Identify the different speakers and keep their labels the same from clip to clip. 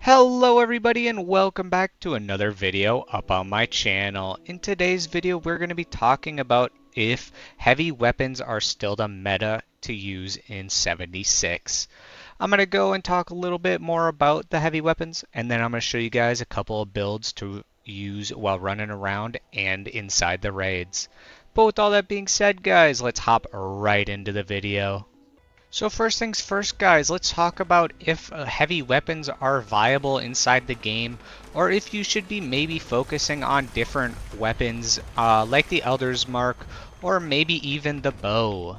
Speaker 1: Hello everybody and welcome back to another video up on my channel. In today's video we're going to be talking about if heavy weapons are still the meta to use in 76. I'm going to go and talk a little bit more about the heavy weapons, and then I'm going to show you guys a couple of builds to use while running around and inside the raids. But with all that being said, guys, let's hop right into the video. So first things first, guys, let's talk about if heavy weapons are viable inside the game, or if you should be maybe focusing on different weapons like the Elder's Mark, or maybe even the bow.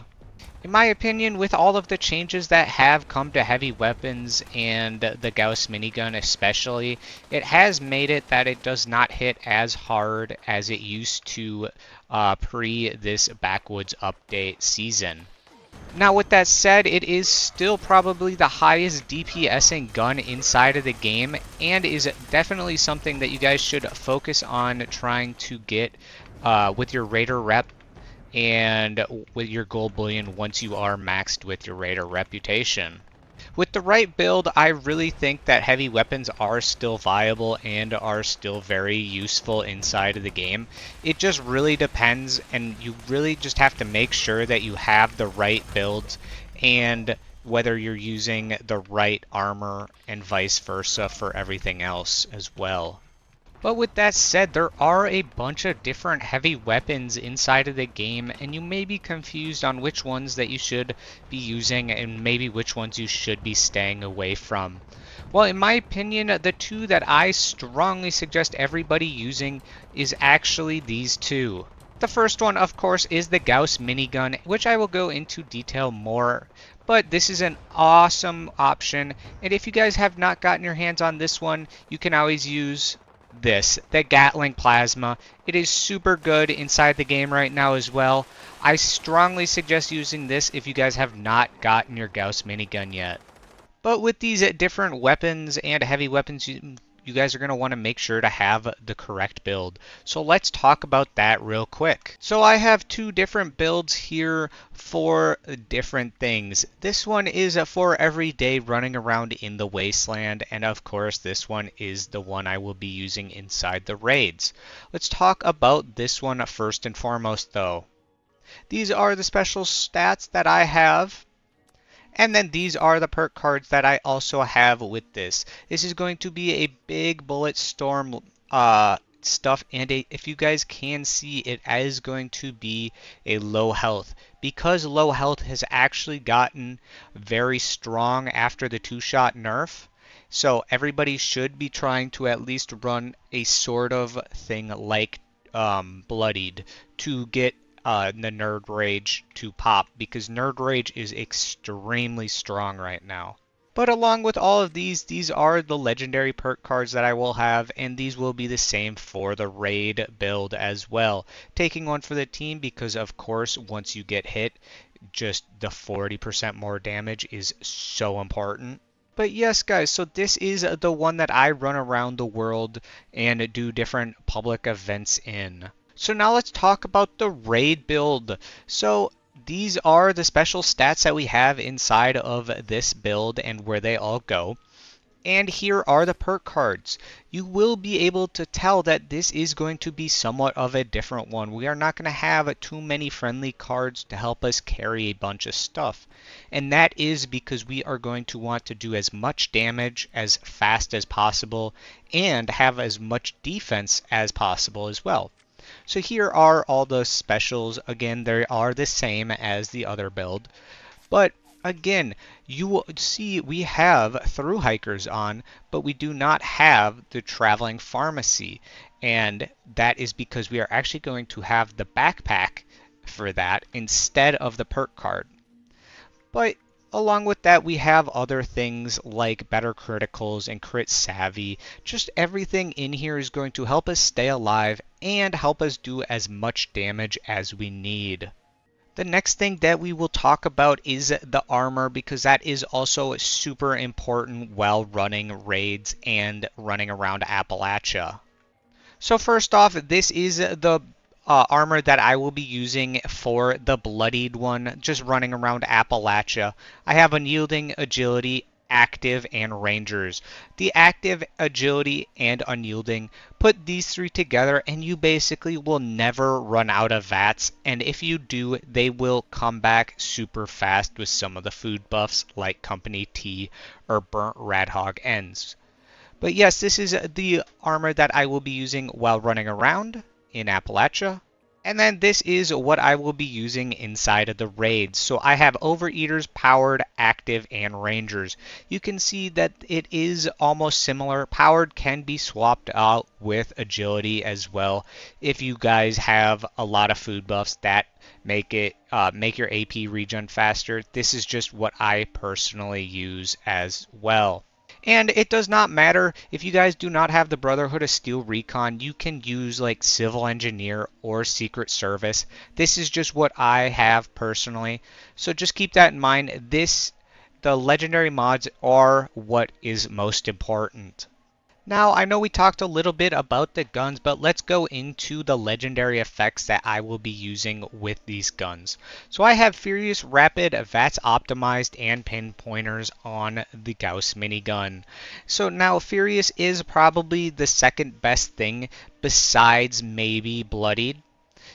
Speaker 1: In my opinion, with all of the changes that have come to heavy weapons and the Gauss minigun especially, it has made it that it does not hit as hard as it used to pre this Backwoods update season. Now with that said, it is still probably the highest DPSing gun inside of the game and is definitely something that you guys should focus on trying to get with your Raider rep and with your gold bullion once you are maxed with your Raider reputation. With the right build, I really think that heavy weapons are still viable and are still very useful inside of the game. It just really depends, and you really just have to make sure that you have the right builds and whether you're using the right armor and vice versa for everything else as well. But with that said, there are a bunch of different heavy weapons inside of the game, and you may be confused on which ones that you should be using and maybe which ones you should be staying away from. Well, in my opinion, the two that I strongly suggest everybody using is actually these two. The first one, of course, is the Gauss minigun, which I will go into detail more. But this is an awesome option, and if you guys have not gotten your hands on this one, you can always use the Gatling Plasma. It is super good inside the game right now as well. I strongly suggest using this if you guys have not gotten your Gauss minigun yet. But with these different weapons and heavy weapons, you guys are going to want to make sure to have the correct build. So let's talk about that real quick. So I have two different builds here for different things. This one is for everyday running around in the wasteland, and of course this one is the one I will be using inside the raids. Let's talk about this one first and foremost though. These are the special stats that I have. And then these are the perk cards that I also have with this. This is going to be a big bullet storm stuff, and if you guys can see, it is going to be a low health. Because low health has actually gotten very strong after the two-shot nerf, so everybody should be trying to at least run a sort of thing like Bloodied to get the Nerd Rage to pop, because Nerd Rage is extremely strong right now. But along with all of these are the legendary perk cards that I will have, and these will be the same for the raid build as well. Taking one for the team because, of course, once you get hit, just the 40% more damage is so important. But yes, guys, so this is the one that I run around the world and do different public events in. So now let's talk about the raid build. So these are the special stats that we have inside of this build and where they all go. And here are the perk cards. You will be able to tell that this is going to be somewhat of a different one. We are not going to have too many friendly cards to help us carry a bunch of stuff. And that is because we are going to want to do as much damage as fast as possible and have as much defense as possible as well. So here are all the specials. Again, they are the same as the other build. But again, you will see we have through hikers on, but we do not have the traveling pharmacy. And that is because we are actually going to have the backpack for that instead of the perk card. But along with that, we have other things like better criticals and crit savvy. Just everything in here is going to help us stay alive and help us do as much damage as we need. The next thing that we will talk about is the armor, because that is also super important while running raids and running around Appalachia. So first off, this is the armor that I will be using for the bloodied one, just running around Appalachia. I have unyielding agility active, and rangers. The active, agility, and unyielding, put these three together and you basically will never run out of VATS, and if you do, they will come back super fast with some of the food buffs like Company T or Burnt Radhog Ends. But yes, this is the armor that I will be using while running around in Appalachia. And then this is what I will be using inside of the raids. So I have Overeaters, Powered, Active, and Rangers. You can see that it is almost similar. Powered can be swapped out with Agility as well if you guys have a lot of food buffs that make your AP regen faster. This is just what I personally use as well. And it does not matter if you guys do not have the Brotherhood of Steel Recon, you can use like Civil Engineer or Secret Service. This is just what I have personally. So just keep that in mind. The legendary mods are what is most important. Now, I know we talked a little bit about the guns, but let's go into the legendary effects that I will be using with these guns. So I have Furious Rapid, VATS Optimized, and Pinpointers on the Gauss minigun. So now Furious is probably the second best thing besides maybe Bloodied,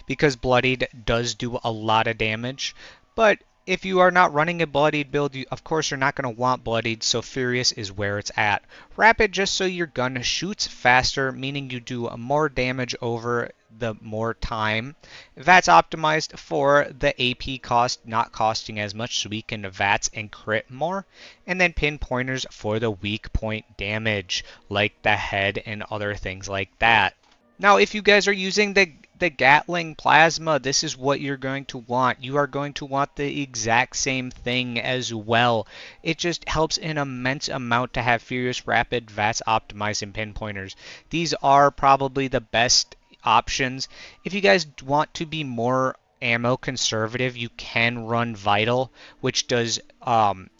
Speaker 1: because Bloodied does do a lot of damage. But if you are not running a Bloodied build, of course you're not going to want Bloodied, so Furious is where it's at. Rapid, just so your gun shoots faster, meaning you do more damage over the more time. VATS optimized for the AP cost, not costing as much, so we can VATS and crit more. And then Pinpointers for the weak point damage, like the head and other things like that. Now, if you guys are using the Gatling Plasma, this is what you're going to want. You are going to want the exact same thing as well. It just helps an immense amount to have Furious Rapid, VATS Optimized, and Pinpointers. These are probably the best options. If you guys want to be more ammo conservative, you can run Vital, which does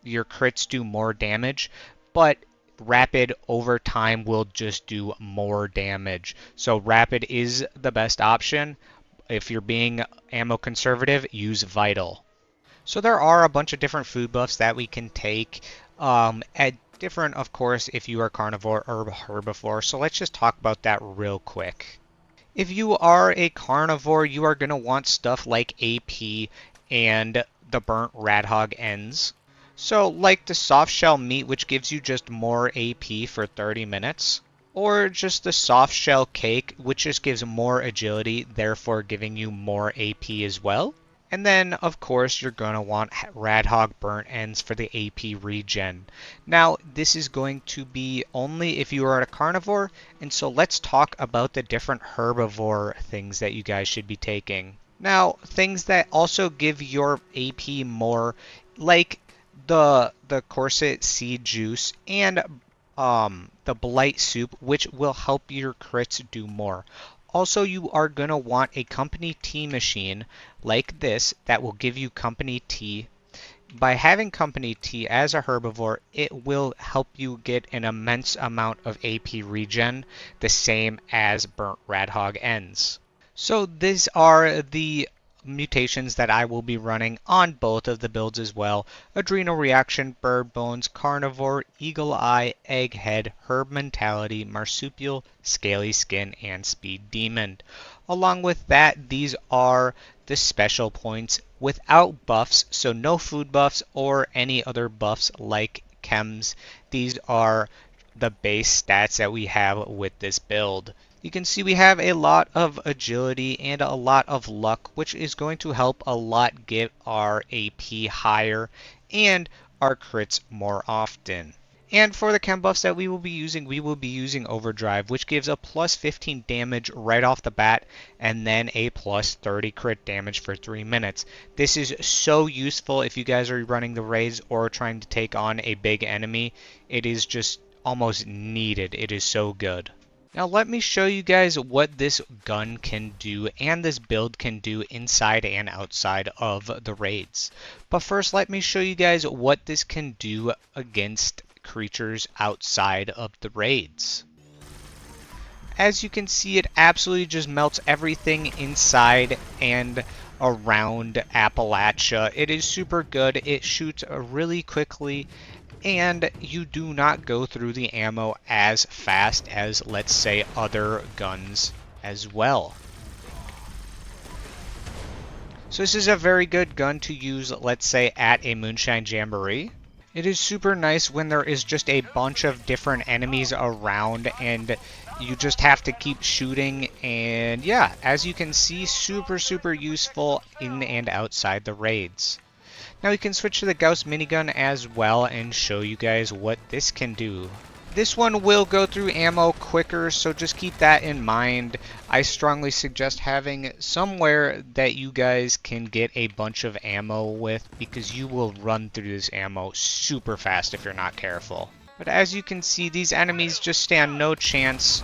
Speaker 1: your crits do more damage, but Rapid over time will just do more damage. So Rapid is the best option. If you're being ammo conservative, use Vital. So there are a bunch of different food buffs that we can take. At different, of course, if you are carnivore or herbivore. So let's just talk about that real quick. If you are a carnivore, you are going to want stuff like AP and the Burnt Radhog Ends. So like the soft shell meat, which gives you just more AP for 30 minutes. Or just the soft shell cake, which just gives more agility, therefore giving you more AP as well. And then, of course, you're going to want Radhog Burnt Ends for the AP regen. Now, this is going to be only if you are a carnivore, and so let's talk about the different herbivore things that you guys should be taking. Now, things that also give your AP more, like the Corset Seed Juice and the Blight Soup, which will help your crits do more. Also, you are going to want a Company T machine like this that will give you Company T. By having Company T as a herbivore, it will help you get an immense amount of AP regen, the same as Burnt Radhog Ends. So these are the mutations that I will be running on both of the builds as well. Adrenal Reaction, Bird Bones, Carnivore, Eagle Eye, Egghead, Herb Mentality, Marsupial, Scaly Skin, and Speed Demon. Along with that, these are the special points without buffs, so no food buffs or any other buffs like chems. These are the base stats that we have with this build. You can see we have a lot of agility and a lot of luck, which is going to help a lot get our AP higher and our crits more often. And for the chem buffs that we will be using Overdrive, which gives a plus 15 damage right off the bat, and then a plus 30 crit damage for 3 minutes. This is so useful if you guys are running the raids or trying to take on a big enemy. It is just almost needed. It is so good. Now let me show you guys what this gun can do and this build can do inside and outside of the raids. But first let me show you guys what this can do against creatures outside of the raids. As you can see, it absolutely just melts everything inside and around Appalachia. It is super good. It shoots really quickly. and you do not go through the ammo as fast as, let's say, other guns as well. So this is a very good gun to use, let's say, at a Moonshine Jamboree. It is super nice when there is just a bunch of different enemies around and you just have to keep shooting. And yeah, as you can see, super useful in and outside the raids. Now we can switch to the Gauss minigun as well and show you guys what this can do. This one will go through ammo quicker, so just keep that in mind. I strongly suggest having somewhere that you guys can get a bunch of ammo with, because you will run through this ammo super fast if you're not careful. But as you can see, these enemies just stand no chance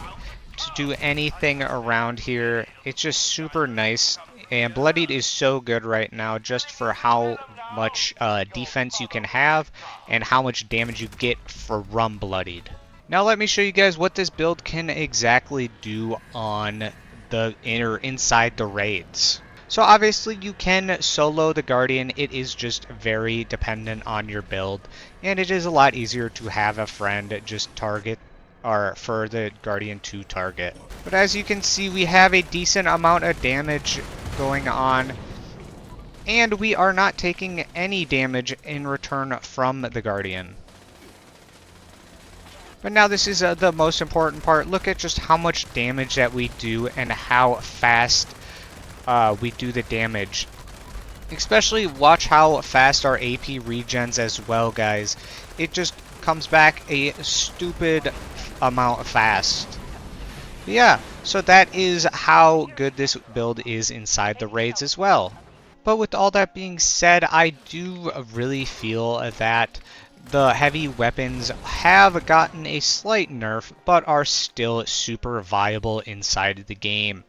Speaker 1: to do anything around here. It's just super nice. And Bloodied is so good right now just for how much defense you can have and how much damage you get for Bloodied. Now let me show you guys what this build can exactly do on the inside the raids. So obviously you can solo the Guardian. It is just very dependent on your build, and it is a lot easier to have a friend just target or for the Guardian to target. But as you can see, we have a decent amount of damage going on, and we are not taking any damage in return from the Guardian. But now this is the most important part. Look at just how much damage that we do and how fast we do the damage. Especially watch how fast our AP regens as well, guys. It just comes back a stupid amount fast. But yeah, so that is how good this build is inside the raids as well. But with all that being said, I do really feel that the heavy weapons have gotten a slight nerf, but are still super viable inside the game.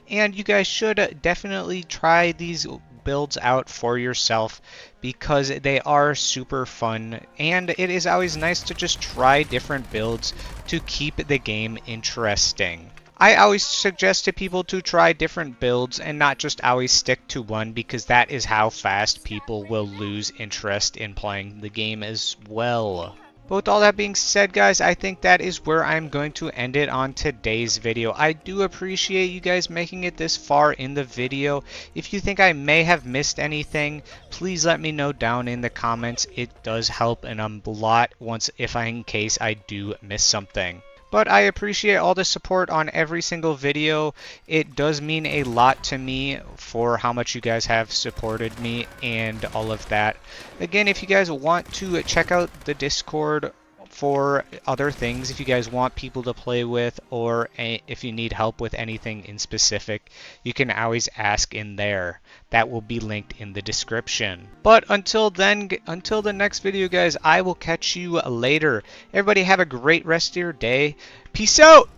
Speaker 1: And you guys should definitely try these builds out for yourself, because they are super fun, and it is always nice to just try different builds to keep the game interesting. I always suggest to people to try different builds and not just always stick to one, because that is how fast people will lose interest in playing the game as well. But with all that being said, guys, I think that is where I'm going to end it on today's video. I do appreciate you guys making it this far in the video. If you think I may have missed anything, please let me know down in the comments. It does help and a lot in case I do miss something. But I appreciate all the support on every single video. It does mean a lot to me for how much you guys have supported me and all of that. Again, if you guys want to check out the Discord for other things, if you guys want people to play with, or if you need help with anything in specific, you can always ask in there. That will be linked in the description. But until then, until the next video, guys, I will catch you later. Everybody have a great rest of your day. Peace out!